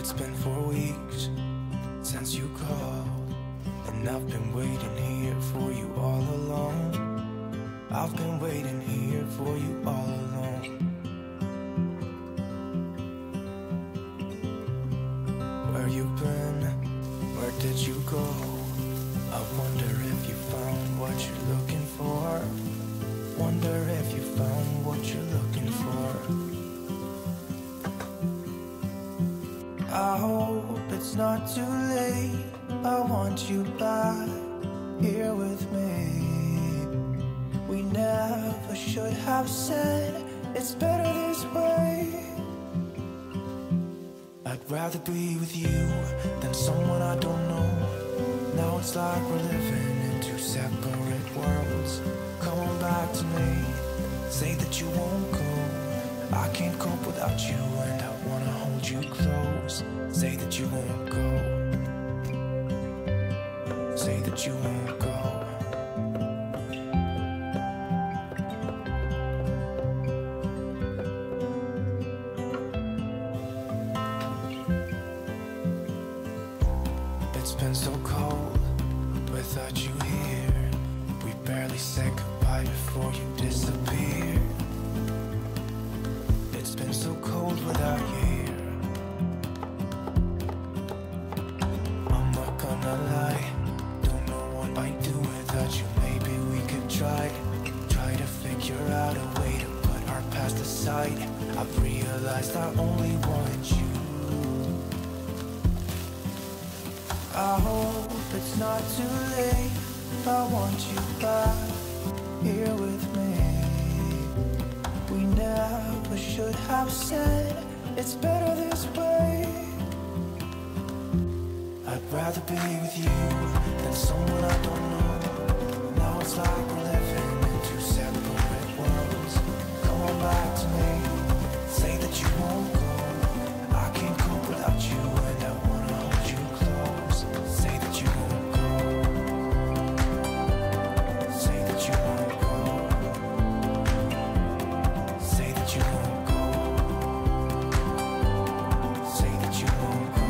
It's been 4 weeks since you called, and I've been waiting here for you all along. I've been waiting here for you all along. Where you been? Where did you go? I wonder if you found what you're looking for. Wonder if you found what you're looking for. I hope it's not too late. I want you back here with me. We never should have said it's better this way. I'd rather be with you than someone I don't know. Now it's like we're living in two separate worlds. Come on back to me, say that you won't go. I can't cope without you and I wanna hold you close. Say that you won't go. Say that you won't go. It's been so cold without you here. We barely said goodbye before you disappeared. It's been so cold without you here. I'm not gonna lie, don't know what I'd do without you. Maybe we could try to figure out a way to put our past aside. I've realized I only want you. I hope it's not too late. I want you back here with me. We never should have said it's better this way. I'd rather be with you than someone I don't know. Now it's like we're living in two separate worlds. Come on back to me, say that you won't go. I can't cope without you and I wanna hold you close. Say that you won't go. Say that you won't go. Say that you won't go. Say that you won't go.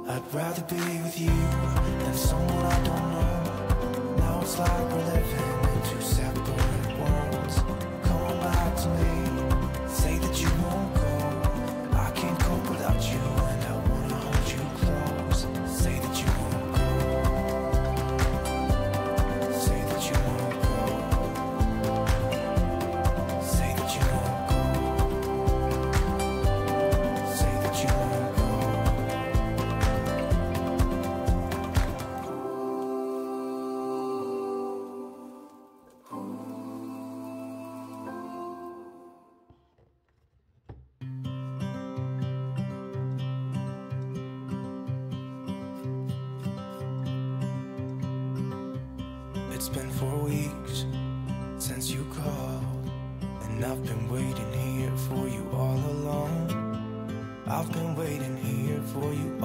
I'd rather be with you than someone I don't know. Now it's like we're living in two separate worlds. Come on back to me, say that you won't go. I can't cope without you and I wanna hold you close. Say that you won't go. Say that you won't go. Say that you won't go. Say that you won't go. It's been 4 weeks since you called, and I've been waiting here for you all along. I've been waiting here for you